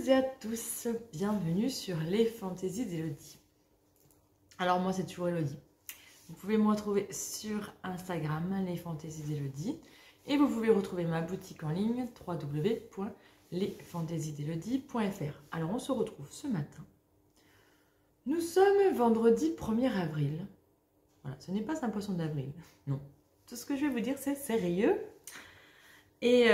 et à tous, bienvenue sur les fantaisies d'Elodie. Alors moi c'est toujours Elodie. Vous pouvez me retrouver sur Instagram, les fantaisies d'Elodie, et vous pouvez retrouver ma boutique en ligne www.lesfantaisiedelodie.fr. Alors on se retrouve ce matin. Nous sommes vendredi 1er avril. Voilà, ce n'est pas un poisson d'avril, non. Tout ce que je vais vous dire c'est sérieux. Et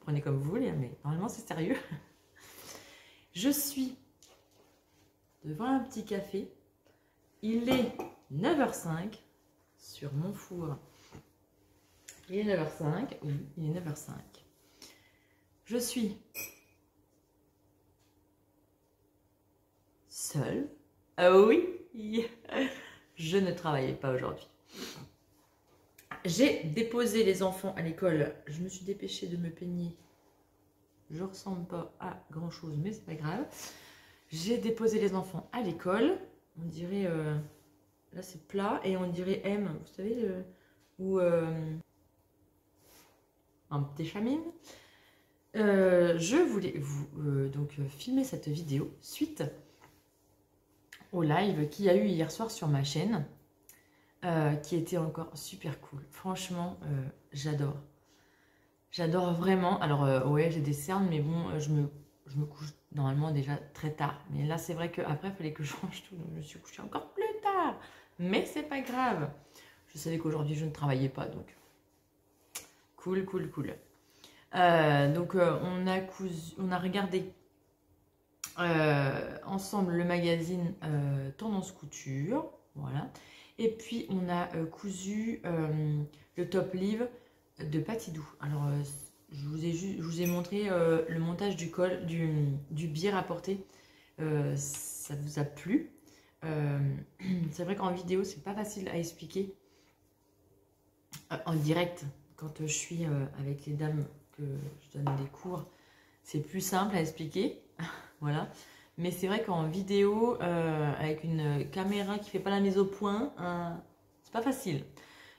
prenez comme vous voulez, mais normalement c'est sérieux. Je suis devant un petit café. Il est 9h05 sur mon four. Il est 9h05, oui, il est 9h05. Je suis seule. Ah oui, je ne travaillais pas aujourd'hui. J'ai déposé les enfants à l'école. Je me suis dépêchée de me peigner. Je ressemble pas à grand chose, mais c'est pas grave. J'ai déposé les enfants à l'école. On dirait, là c'est plat et on dirait M, vous savez, ou un petit chamine. Je voulais vous donc filmer cette vidéo suite au live qu'il y a eu hier soir sur ma chaîne, qui était encore super cool. Franchement, j'adore. J'adore vraiment. Alors, ouais, j'ai des cernes, mais bon, je me couche normalement déjà très tard. Mais là, c'est vrai qu'après, il fallait que je range tout. Donc, je me suis couchée encore plus tard. Mais c'est pas grave. Je savais qu'aujourd'hui, je ne travaillais pas. Donc, cool, cool, cool. Donc, on a regardé ensemble le magazine Tendance Couture. Voilà. Et puis, on a cousu le top livre de Patidou. Alors, je vous ai montré le montage du col, du biais rapporté. Ça vous a plu. C'est vrai qu'en vidéo, c'est pas facile à expliquer. En direct, quand je suis avec les dames que je donne des cours, c'est plus simple à expliquer. Voilà. Mais c'est vrai qu'en vidéo, avec une caméra qui fait pas la mise au point, c'est pas facile.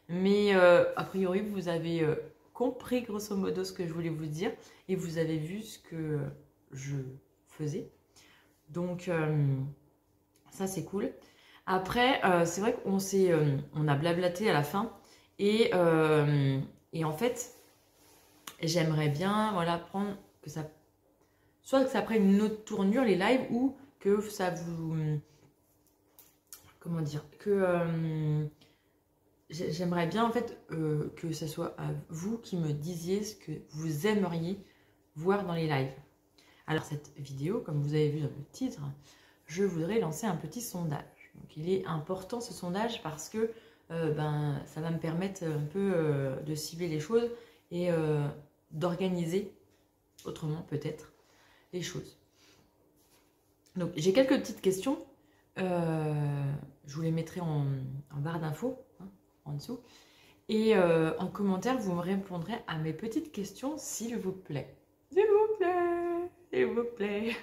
Mais a priori, vous avez compris grosso modo ce que je voulais vous dire et vous avez vu ce que je faisais. Donc, ça, c'est cool. Après, c'est vrai qu'on on a blablaté à la fin et en fait, j'aimerais bien voilà, prendre que ça... Soit que ça prenne une autre tournure, les lives, ou que ça vous... Comment dire? Que... J'aimerais bien en fait que ce soit à vous qui me disiez ce que vous aimeriez voir dans les lives. Alors cette vidéo, comme vous avez vu dans le titre, je voudrais lancer un petit sondage. Donc il est important ce sondage parce que ça va me permettre un peu de cibler les choses et d'organiser autrement peut-être les choses. Donc j'ai quelques petites questions. Je vous les mettrai en barre d'infos. En dessous. Et en commentaire, vous me répondrez à mes petites questions, s'il vous plaît. S'il vous plaît, s'il vous plaît.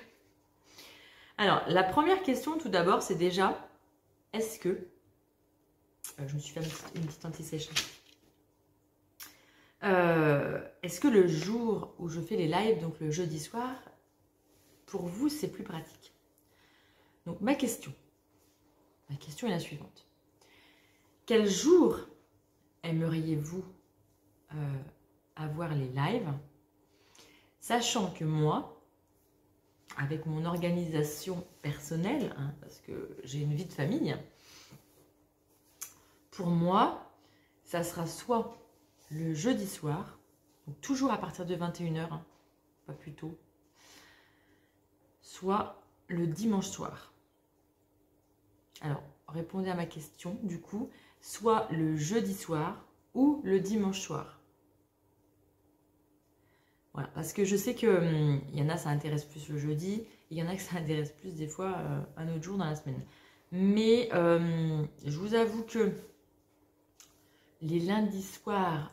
Alors, la première question, tout d'abord, c'est déjà, est-ce que... je me suis fait une petite anti-sèche. Est-ce que le jour où je fais les lives, donc le jeudi soir, pour vous, c'est plus pratique? Donc, ma question est la suivante. Quel jour aimeriez-vous avoir les lives, sachant que moi, avec mon organisation personnelle, parce que j'ai une vie de famille, pour moi, ça sera soit le jeudi soir, donc toujours à partir de 21h, pas plus tôt, soit le dimanche soir. Alors, répondez à ma question, du coup, soit le jeudi soir ou le dimanche soir. Voilà, parce que je sais que y en a, ça intéresse plus le jeudi, il y en a que ça intéresse plus des fois un autre jour dans la semaine. Mais je vous avoue que les lundis soirs,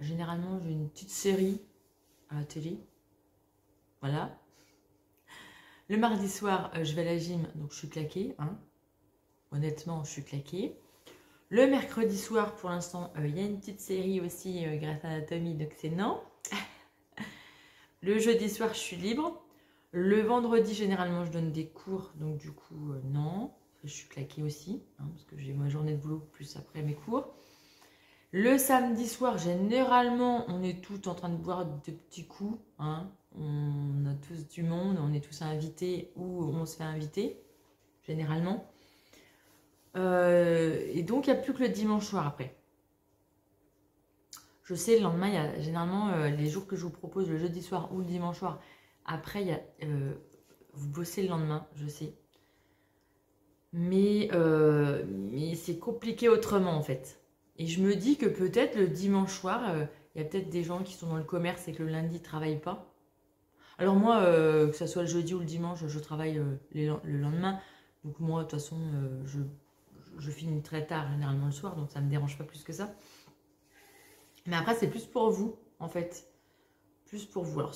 généralement, j'ai une petite série à la télé. Voilà. Le mardi soir, je vais à la gym, donc je suis claquée. Honnêtement, je suis claquée. Le mercredi soir, pour l'instant, il y a une petite série aussi, Grey's Anatomy, donc c'est non. Le jeudi soir, je suis libre. Le vendredi, généralement, je donne des cours, donc du coup, non. Je suis claquée aussi, hein, parce que j'ai ma journée de boulot plus après mes cours. Le samedi soir, généralement, on est tous en train de boire de petits coups. Hein. On a tous du monde, on est tous invités ou on se fait inviter, généralement. Et donc, il n'y a plus que le dimanche soir après. Je sais, le lendemain, il y a généralement les jours que je vous propose, le jeudi soir ou le dimanche soir. Après, il y a, vous bossez le lendemain, je sais. Mais c'est compliqué autrement, en fait. Et je me dis que peut-être le dimanche soir, il y a peut-être des gens qui sont dans le commerce et que le lundi ne travaillent pas. Alors moi, que ce soit le jeudi ou le dimanche, je travaille le lendemain. Donc moi, de toute façon, je finis très tard, généralement le soir, donc ça ne me dérange pas plus que ça. Mais après, c'est plus pour vous, en fait. Plus pour vous. Alors,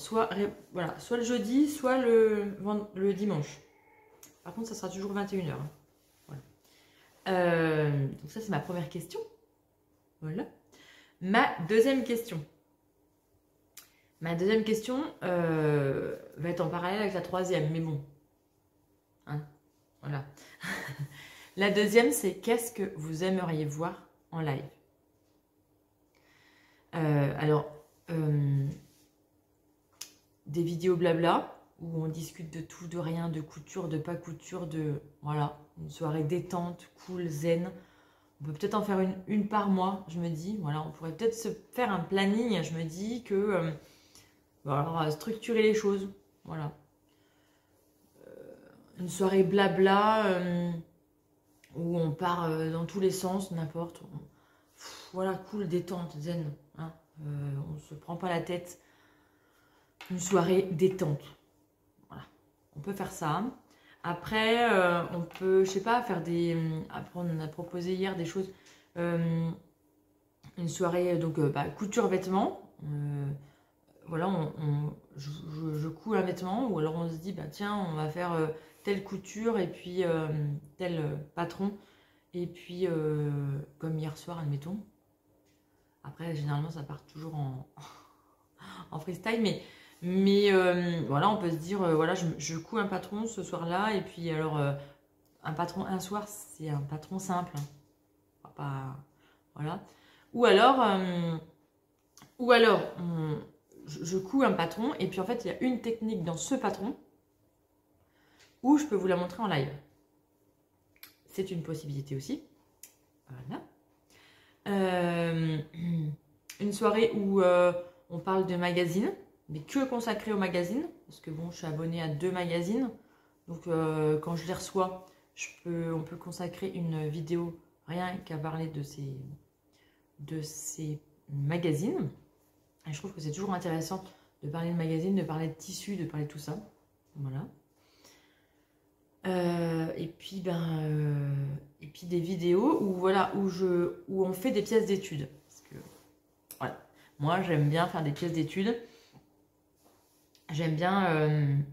voilà, soit le jeudi, soit le dimanche. Par contre, ça sera toujours 21h. Voilà. Donc ça, c'est ma première question. Voilà. Ma deuxième question. Ma deuxième question va être en parallèle avec la troisième, mais bon. Hein, voilà. La deuxième, c'est qu'est-ce que vous aimeriez voir en live? Alors, des vidéos blabla, où on discute de tout, de rien, de couture, de pas couture, de... Voilà, une soirée détente, cool, zen. On peut peut-être en faire une par mois, je me dis. Voilà, on pourrait peut-être se faire un planning, je me dis que... voilà, structurer les choses, voilà. Une soirée blabla, où on part dans tous les sens, n'importe. Voilà, cool, détente, zen. Hein. On se prend pas la tête. Une soirée détente. Voilà. On peut faire ça. Après, on peut, je sais pas, faire des... Après, on a proposé hier des choses. Une soirée, donc, couture vêtements. Voilà, je couds un vêtement. Ou alors on se dit, bah tiens, on va faire telle couture et puis tel patron. Et puis, comme hier soir, admettons. Après, généralement, ça part toujours en freestyle. Mais voilà, on peut se dire, voilà, je couds un patron ce soir-là. Et puis, alors, un patron un soir, c'est un patron simple. Hein. Pas, voilà. Ou alors je couds un patron. Et puis, en fait, il y a une technique dans ce patron où je peux vous la montrer en live. C'est une possibilité aussi. Voilà. Une soirée où on parle de magazines, mais que consacré aux magazines, parce que bon, je suis abonnée à 2 magazines, donc quand je les reçois, on peut consacrer une vidéo rien qu'à parler de ces magazines. Et je trouve que c'est toujours intéressant de parler de magazines, de parler de tissus, de parler de tout ça. Voilà. Et puis des vidéos où voilà où on fait des pièces d'études. Parce que voilà, moi j'aime bien faire des pièces d'études. J'aime bien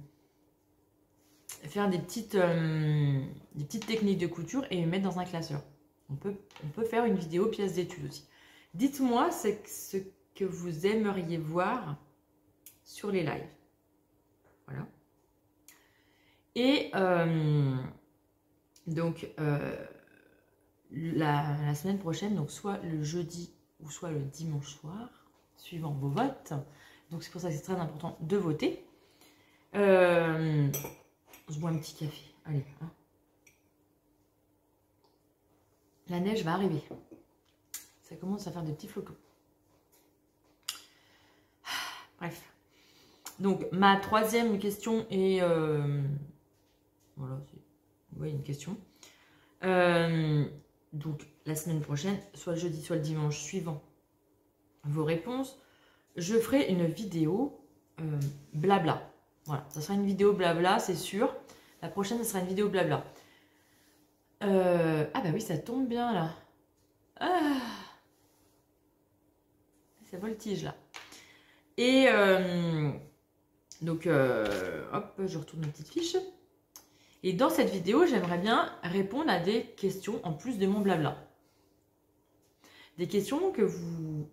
faire des petites techniques de couture et les mettre dans un classeur. On peut faire une vidéo pièce d'études aussi. Dites-moi ce que vous aimeriez voir sur les lives. Voilà. Et donc la semaine prochaine, donc soit le jeudi ou soit le dimanche soir, suivant vos votes. Donc c'est pour ça que c'est très important de voter. Je bois un petit café. Allez. Hein. La neige va arriver. Ça commence à faire des petits flocons. Bref. Donc ma troisième question est... voilà, c'est une question. Donc la semaine prochaine, soit le jeudi, soit le dimanche, suivant vos réponses, je ferai une vidéo blabla. Voilà, ça sera une vidéo blabla, c'est sûr. La prochaine, ça sera une vidéo blabla. Ah bah oui, ça tombe bien là. Ah, ça voltige là. Et donc, hop, je retourne ma petite fiche. Et dans cette vidéo, j'aimerais bien répondre à des questions en plus de mon blabla. Des questions que vous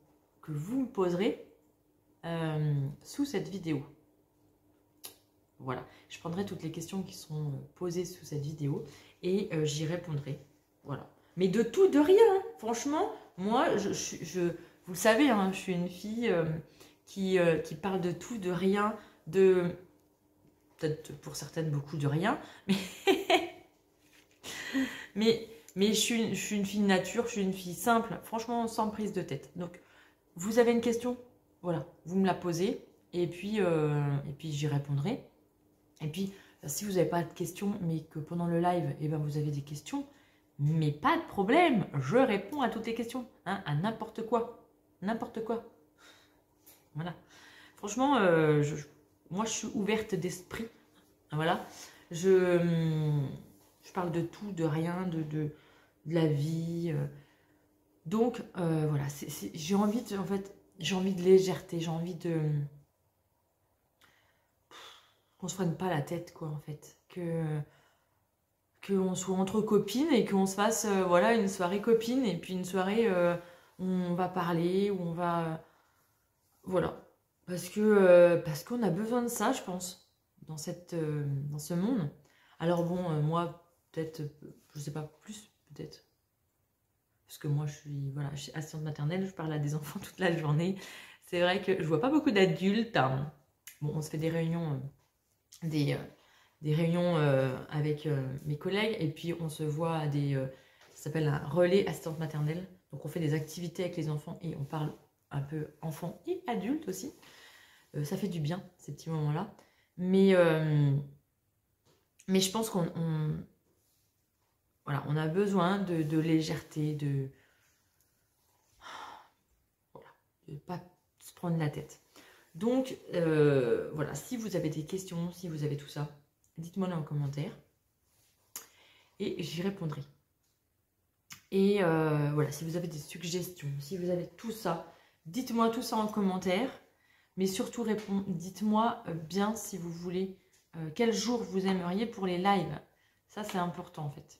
me poserez sous cette vidéo. Voilà, je prendrai toutes les questions qui sont posées sous cette vidéo et j'y répondrai. Voilà. Mais de tout, de rien. Hein. Franchement, moi, vous le savez, hein, je suis une fille qui parle de tout, de rien, de... Peut-être pour certaines beaucoup de rien, mais je suis une fille nature, je suis une fille simple, franchement, sans prise de tête. Donc, vous avez une question, voilà, vous me la posez, et puis j'y répondrai. Et puis, si vous n'avez pas de questions, mais que pendant le live, eh ben, vous avez des questions, mais pas de problème, je réponds à toutes les questions, hein, à n'importe quoi. N'importe quoi. Voilà. Franchement, moi, je suis ouverte d'esprit. Voilà. Je parle de tout, de rien, de la vie. Donc, voilà. J'ai envie de, en fait, j'ai envie de légèreté, j'ai envie de... qu'on se prenne pas la tête, quoi, en fait. Qu'on soit entre copines et qu'on se fasse, voilà, une soirée copine et puis une soirée où on va parler, où on va... voilà. Parce qu'on a besoin de ça, je pense, dans ce monde. Alors bon, moi, peut-être, je sais pas, plus, peut-être. Parce que moi, voilà, je suis assistante maternelle, je parle à des enfants toute la journée. C'est vrai que je vois pas beaucoup d'adultes. Hein. Bon, on se fait des réunions, des réunions avec mes collègues, et puis on se voit à ça s'appelle un relais assistante maternelle. Donc on fait des activités avec les enfants et on parle un peu enfants et adultes aussi. Ça fait du bien, ces petits moments-là. Mais je pense voilà, on a besoin de légèreté, voilà, de ne pas se prendre la tête. Donc, voilà, si vous avez des questions, si vous avez tout ça, dites-moi en commentaire. Et j'y répondrai. Et voilà, si vous avez des suggestions, si vous avez tout ça, dites-moi tout ça en commentaire. Mais surtout, dites-moi bien si vous voulez, quel jour vous aimeriez pour les lives. Ça, c'est important en fait.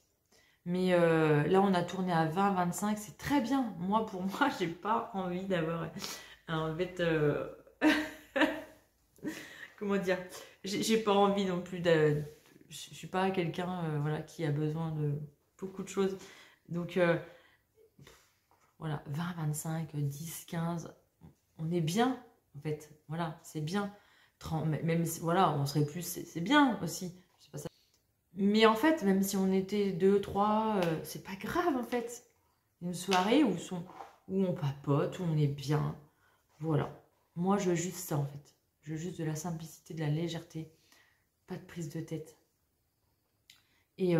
Mais là, on a tourné à 20, 25, c'est très bien. Moi, pour moi, j'ai pas envie d'avoir en fait... comment dire? J'ai pas envie non plus de... Je suis pas quelqu'un voilà, qui a besoin de beaucoup de choses. Donc, voilà, 20, 25, 10, 15, on est bien, en fait. Voilà, c'est bien. 30, même si, voilà, on serait plus, c'est bien aussi. C'est pas ça. Mais en fait, même si on était 2, 3, c'est pas grave, en fait. Une soirée où on papote, où on est bien. Voilà. Moi, je veux juste ça, en fait. Je veux juste de la simplicité, de la légèreté. Pas de prise de tête. Et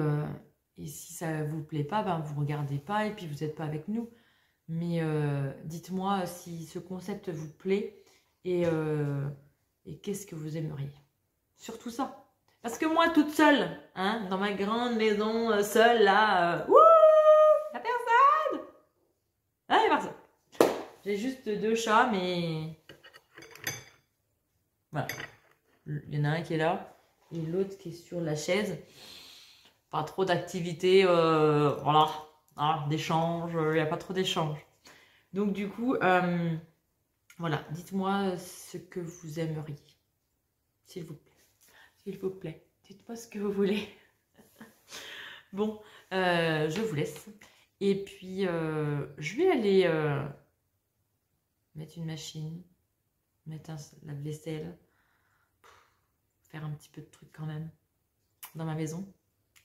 si ça vous plaît pas, ben vous regardez pas et puis vous n'êtes pas avec nous. Mais dites-moi si ce concept vous plaît et qu'est-ce que vous aimeriez. Surtout ça. Parce que moi, toute seule, hein, dans ma grande maison, seule, là, wouh, y'a personne. Ah, y'a personne. J'ai juste 2 chats, mais... voilà. Il y en a un qui est là et l'autre qui est sur la chaise. Pas trop d'activités, voilà, hein, d'échanges, il n'y a pas trop d'échanges. Donc du coup, voilà, dites-moi ce que vous aimeriez, s'il vous plaît. S'il vous plaît, dites-moi ce que vous voulez. Bon, je vous laisse. Et puis, je vais aller mettre une machine, mettre un lave-vaisselle, faire un petit peu de trucs quand même dans ma maison.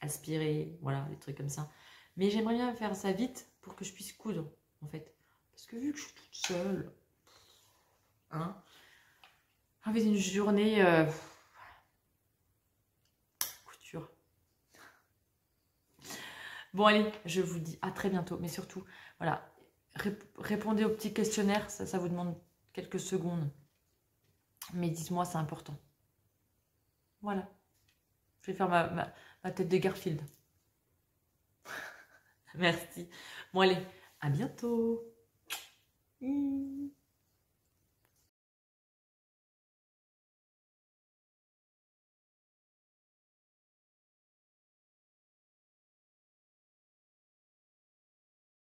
Aspirer, voilà, des trucs comme ça. Mais j'aimerais bien faire ça vite pour que je puisse coudre, en fait. Parce que vu que je suis toute seule, hein, avec une journée couture. Bon, allez, je vous dis à très bientôt. Mais surtout, voilà, répondez au petit questionnaire, ça vous demande quelques secondes. Mais dites-moi, c'est important. Voilà. Je vais faire ma tête de Garfield. Merci. Bon, allez, à bientôt.